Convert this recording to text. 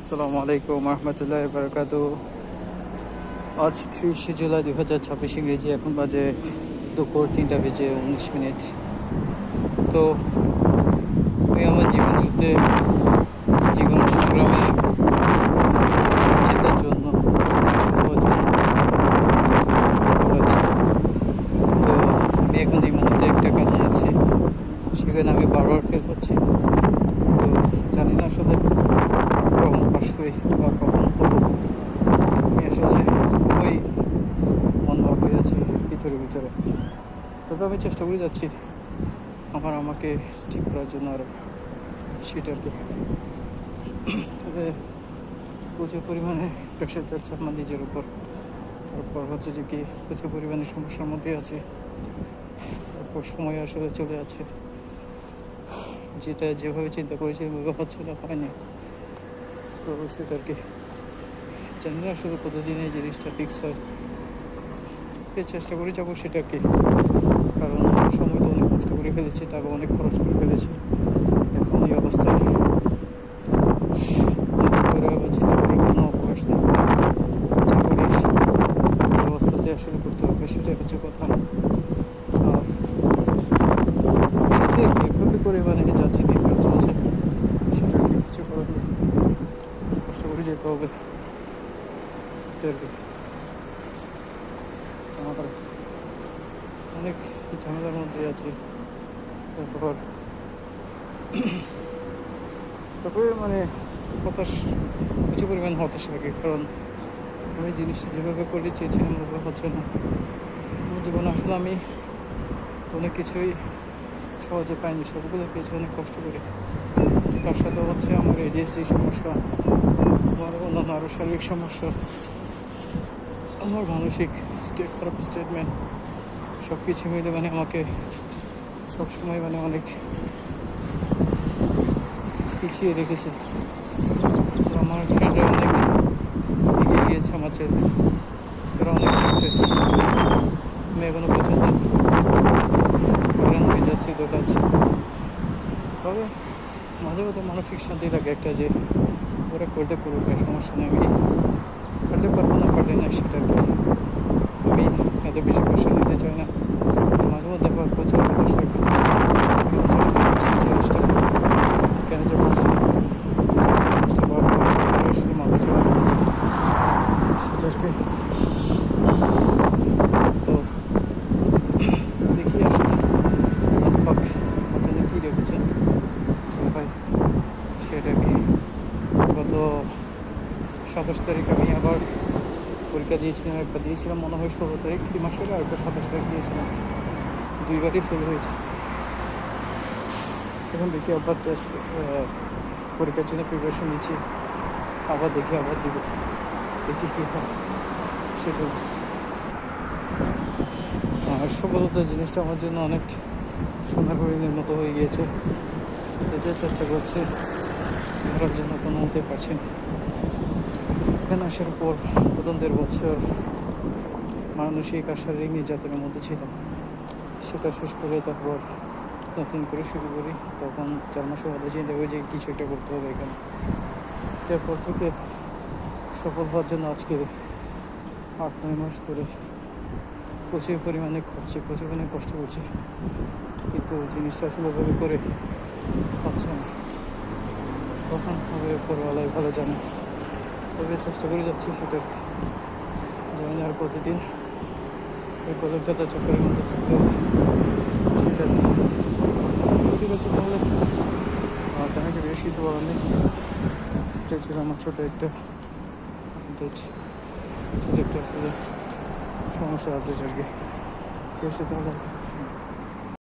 আসসালামু আলাইকুম রহমতুল্লাহ বারকাত। আজ 30 জুলাই 2026 ইংরেজি। এখন বাজে দুপুর 3:19। তো আমি আমার জীবন যুদ্ধে, জীবন সংগ্রামে জেতার জন্য, সাকসেস হওয়ার জন্য দৌড়াচ্ছি। তো আমি এখন এই মুহূর্তে একটা কাজে যাচ্ছি, সেখানে আমি বারবার ফেল হচ্ছি। তো জানি না আসলে কখন পাশ হই বা কখন হবো। আমি আসলে খুবই মনভাব হয়ে আছি ভিতরে। তবে আমি চেষ্টা করে যাচ্ছি আমাকে ঠিক করার জন্য, আর সেটা আর কি। তবে প্রচুর পরিমাণে প্রেশার যাচ্ছে আমার নিজের উপর। তারপর হচ্ছে যে কি প্রচুর পরিমাণে সমস্যার মধ্যে আছে। তারপর সময় আসলে চলে যাচ্ছে, যেটা যেভাবে চিন্তা করেছি ওইভাবে হচ্ছে না, হয়নি। তো সেটা আর কি, জানি না আসলে কতদিন এই জিনিসটা ফিক্স হয়। চেষ্টা করে যাবো সেটা আর কি। কারণ সময় তো অনেক নষ্ট করে ফেলেছি, টাকা অনেক খরচ করে ফেলেছি। এখন এই অবস্থায় নতুন করে আবার চিন্তা করার কোনো অবকাশ নেই। যা করি এই অবস্থাতে আসলে করতে হবে, সেটাই হচ্ছে কথা। আর এটাই আর কি, খুবই পরিমাণে যাচ্ছে, দিনকাল চলছে, সেটা আর কি, কিছু করার নেই। কষ্ট করে যেতে হবে, এটা আর কি। আমার অনেক ঝামেলার মধ্যে আছি। তারপরে মানে প্রচুর পরিমাণ হতাশ লাগে। কারণ আমি জিনিসটা যেভাবে করে চেয়েছিলাম ওভাবে হচ্ছে না। আমার জীবনে আসলে আমি কোনো কিছুই সহজে পাইনি, সবগুলো পেয়েছি অনেক কষ্ট করে। তার সাথে হচ্ছে আমার ADHD সমস্যা, আমার অন্যান্য আরও শারীরিক সমস্যা, আমার মানসিক খারাপ স্টেটমেন্ট, সব কিছু মিলে মানে আমাকে সবসময় মানে অনেক পিছিয়ে রেখেছে। তো আমার ফ্রেন্ডরা অনেক এগিয়ে গিয়েছে আমার চাইতে, তারা অনেক সাকসেস। আমি এখনো পর্যন্ত হয়ে যাচ্ছি, দৌড়াচ্ছি। তবে মাঝে মধ্যে মানসিক শান্তি লাগে একটা, যে ওরা করতে করুক, সমস্যা নেই, আমি পারলে পারবো, না পারলে না, সেটা আর কি। আমি এত বেশি প্রেশার নিতে চাই না। মাঝে মধ্যে আবার প্রচুর হতাশ লাগে, জিনিসটা কেন যে বলছি, জিনিসটা বারবার আসলে মাথা চলা সেটা আর কি। তো দেখি আসলে আল্লাহ আমার জন্য কী রেখেছেন ভাই, সেটা কি। গত 27 তারিখ আমি আবার পরীক্ষা দিয়েছিলাম, একবার দিয়েছিলাম মনে হয় 16 তারিখ, 2 মাস আগে, আরেকবার 27 তারিখ দিয়েছিলাম। দুইবারই ফেল হয়েছে। এখন দেখি আবার পরীক্ষার জন্য প্রিপারেশন নিচ্ছি, আবার দেখি, আবার দিব, দেখি কী হয় সেটা। আর সফলতা জিনিসটা আমার জন্য অনেক সোনার হরিণের মতো হয়ে গিয়েছে। যেটা চেষ্টা করছি ধরার জন্য কোনো মতে পারছি না। এখানে আসার পর প্রথম 1.5 বছর মানসিক আর শারীরিক নির্যাতনের মধ্যে ছিলাম। সেটা শেষ করে তারপর নতুন করে শুরু করি। তখন 4 মাসের মধ্যে চিন্তা করি যে কিছু একটা করতে হবে এখানে। এরপর থেকে সফল হওয়ার জন্য আজকে 8-9 মাস ধরে প্রচুর পরিমাণে খরচে, প্রচুর পরিমাণে কষ্ট করছি, কিন্তু জিনিসটা আসলে ওভাবে করে হচ্ছে না। কখন হবে পরওয়ালাই ভালো জানে। তবে চেষ্টা করে যাচ্ছি, সেটার জানি না আর প্রতিদিন ওই কলেজটা চক্করের মধ্যে থাকতে হবে, সেটা ঠিক আছে। তাহলে তেমনকি বেশ কিছু বলার নেই। এটাই ছিল আমার ছোটো একটা আপডেট, ছোটো একটা আসলে সমস্যার আপডেট আর কি। তাহলে